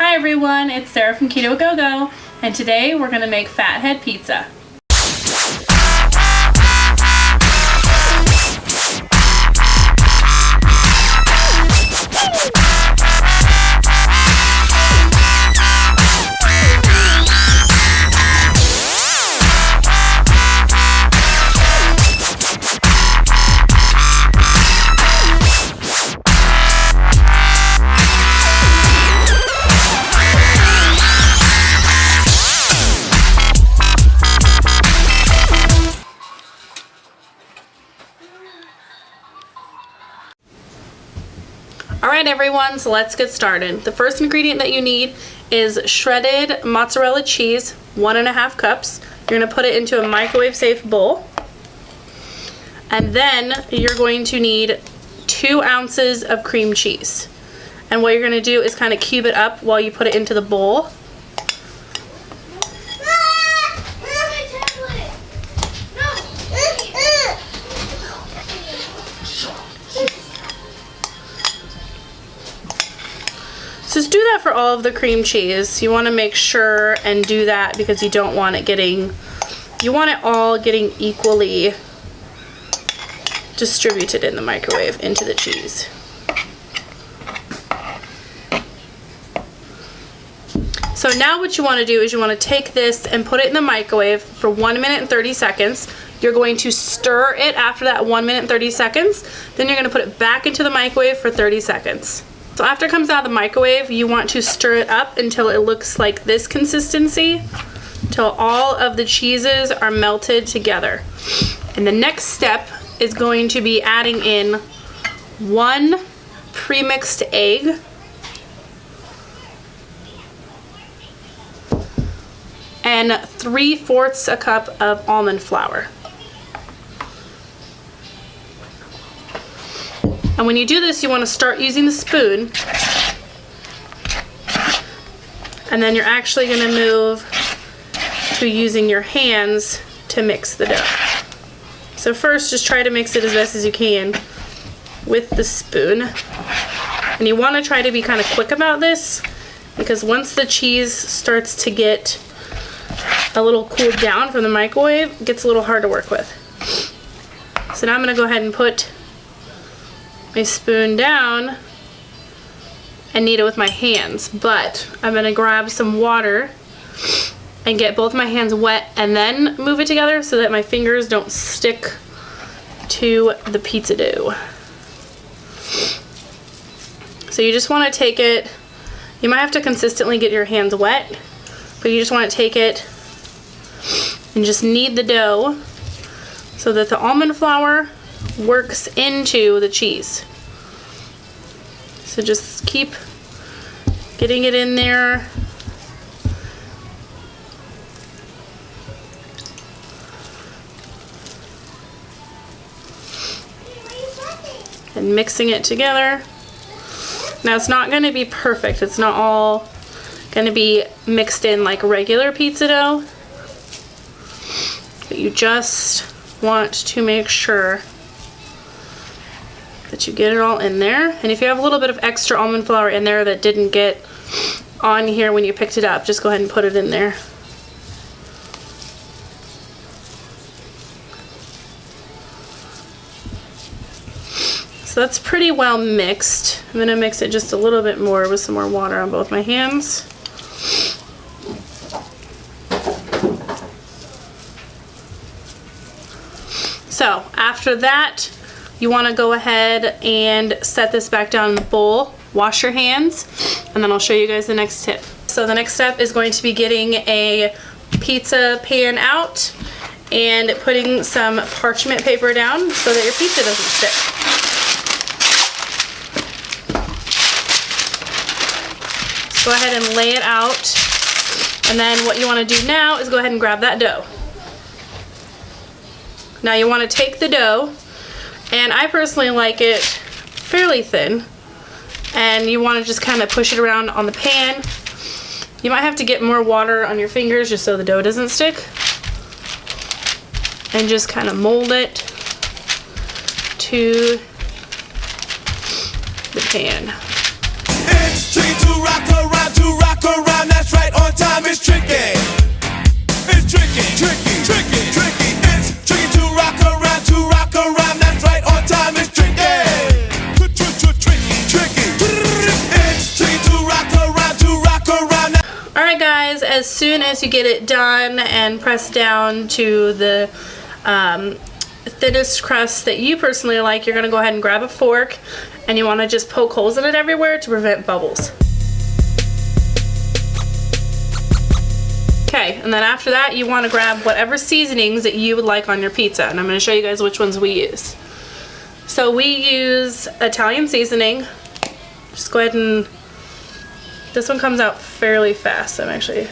Hi everyone, it's Sarah from Keto-A-GoGo, and today we're going to make Fathead pizza. Alright everyone, so let's get started. The first ingredient that you need is shredded mozzarella cheese, 1.5 cups. You're going to put it into a microwave safe bowl. And then you're going to need 2 ounces of cream cheese. And what you're going to do is kind of cube it up while you put it into the bowl. Just do that for all of the cream cheese. You want to make sure and do that because you don't want it you want it all getting equally distributed in the microwave into the cheese. So now what you want to do is you want to take this and put it in the microwave for 1 minute and 30 seconds. You're going to stir it after that 1 minute and 30 seconds. Then you're going to put it back into the microwave for 30 seconds. So after it comes out of the microwave, you want to stir it up until it looks like this consistency, until all of the cheeses are melted together. And the next step is going to be adding in 1 pre-mixed egg, and 3/4 a cup of almond flour. And when you do this, you want to start using the spoon, and then you're actually going to move to using your hands to mix the dough. So first, just try to mix it as best as you can with the spoon. And you want to try to be kind of quick about this, because once the cheese starts to get a little cooled down from the microwave, it gets a little hard to work with. So now I'm going to go ahead and put my spoon down and knead it with my hands, but I'm going to grab some water and get both my hands wet and then move it together so that my fingers don't stick to the pizza dough. So you just want to take it, you might have to consistently get your hands wet, but you just want to take it and just knead the dough so that the almond flour works into the cheese. So just keep getting it in there. And mixing it together. Now it's not going to be perfect. It's not all going to be mixed in like regular pizza dough. But you just want to make sure that you get it all in there. And if you have a little bit of extra almond flour in there that didn't get on here when you picked it up, just go ahead and put it in there. So that's pretty well mixed. I'm going to mix it just a little bit more with some more water on both my hands. So after that, you want to go ahead and set this back down in the bowl, wash your hands, and then I'll show you guys the next tip. So the next step is going to be getting a pizza pan out and putting some parchment paper down so that your pizza doesn't stick. So go ahead and lay it out, and then what you want to do now is go ahead and grab that dough. Now you want to take the dough, and I personally like it fairly thin, and you want to just kind of push it around on the pan. You might have to get more water on your fingers just so the dough doesn't stick, and just kind of mold it to the pan. It's time to rock around, to rock as soon as you get it done and pressed down to the thinnest crust that you personally like, you're going to go ahead and grab a fork, and you want to just poke holes in it everywhere to prevent bubbles. Okay, and then after that you want to grab whatever seasonings that you would like on your pizza, and I'm going to show you guys which ones we use. So we use Italian seasoning. Just go ahead and, this one comes out fairly fast. I'm actually,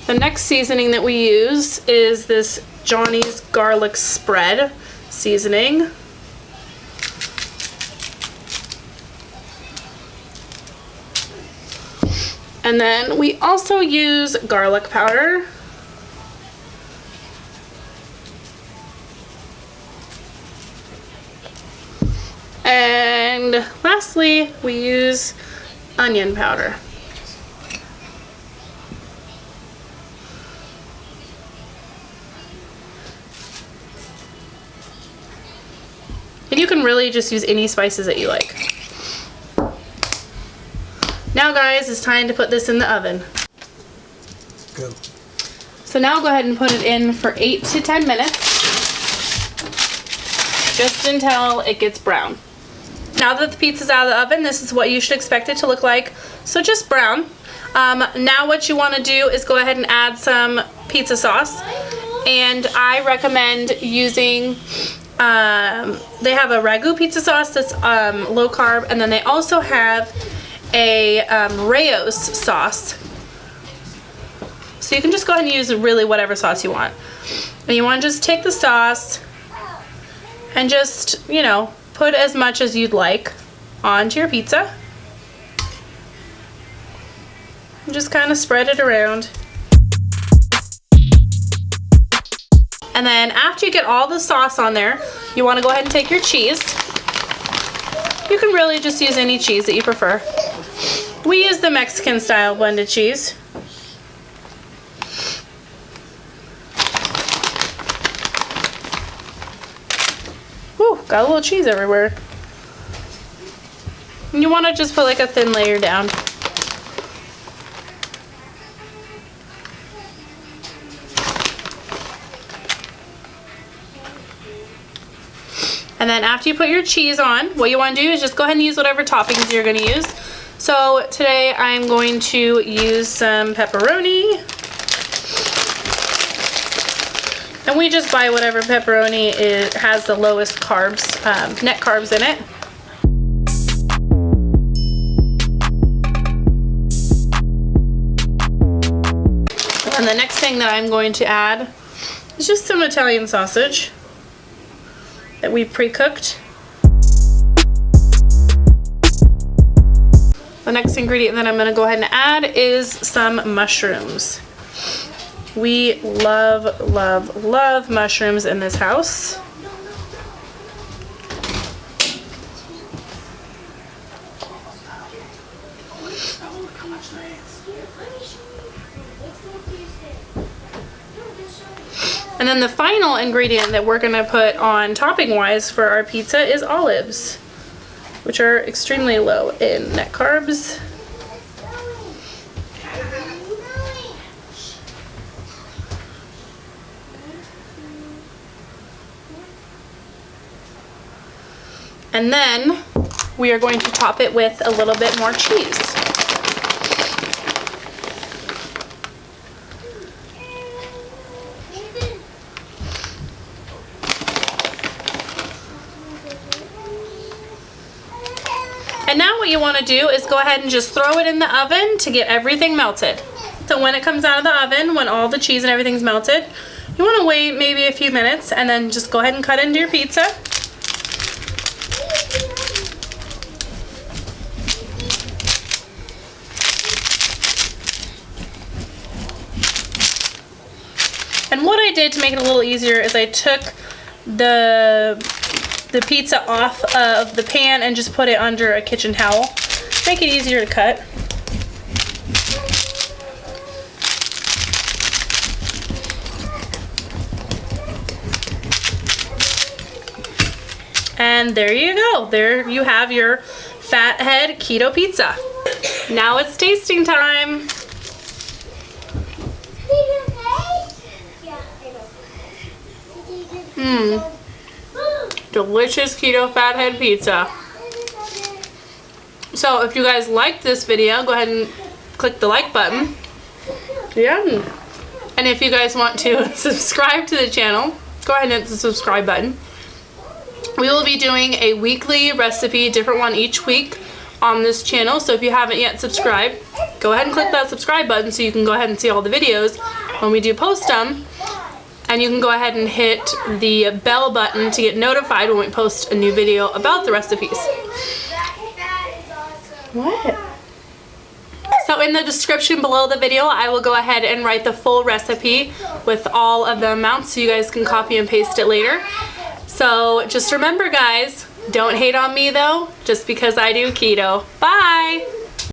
the next seasoning that we use is this Johnny's garlic spread seasoning. And then we also use garlic powder. And lastly, we use onion powder. And you can really just use any spices that you like. Now guys, it's time to put this in the oven. Go. So now go ahead and put it in for 8 to 10 minutes. Just until it gets brown. Now that the pizza's out of the oven, this is what you should expect it to look like. So just brown. Now what you want to do is go ahead and add some pizza sauce. And I recommend using, they have a ragu pizza sauce that's low carb. And then they also have a Rayo's sauce. So you can just go ahead and use really whatever sauce you want. And you want to just take the sauce and just, you know, put as much as you'd like onto your pizza. And just kind of spread it around. And then after you get all the sauce on there, you want to go ahead and take your cheese. You can really just use any cheese that you prefer. We use the Mexican style blended cheese. Whew, got a little cheese everywhere. And you want to just put like a thin layer down. And then after you put your cheese on, what you want to do is just go ahead and use whatever toppings you're going to use. So today I'm going to use some pepperoni. And we just buy whatever pepperoni has the lowest carbs, net carbs in it. And the next thing that I'm going to add is just some Italian sausage that we pre-cooked. The next ingredient that I'm going to go ahead and add is some mushrooms. We love, love, love mushrooms in this house. And then the final ingredient that we're going to put on topping wise for our pizza is olives, which are extremely low in net carbs. And then we are going to top it with a little bit more cheese. And now what you want to do is go ahead and just throw it in the oven to get everything melted. So when it comes out of the oven, when all the cheese and everything's melted, you want to wait maybe a few minutes and then just go ahead and cut into your pizza. And what I did to make it a little easier is I took the pizza off of the pan and just put it under a kitchen towel. Make it easier to cut. And there you go. There you have your Fathead Keto Pizza. Now it's tasting time. Delicious Keto Fathead pizza. So if you guys liked this video, go ahead and click the like button. Yeah. And if you guys want to subscribe to the channel, go ahead and hit the subscribe button. We will be doing a weekly recipe, different one each week on this channel. So if you haven't yet subscribed, go ahead and click that subscribe button so you can go ahead and see all the videos when we do post them. And you can go ahead and hit the bell button to get notified when we post a new video about the recipes. What? So in the description below the video, I will go ahead and write the full recipe with all of the amounts so you guys can copy and paste it later. So just remember, guys, don't hate on me though, just because I do keto. Bye!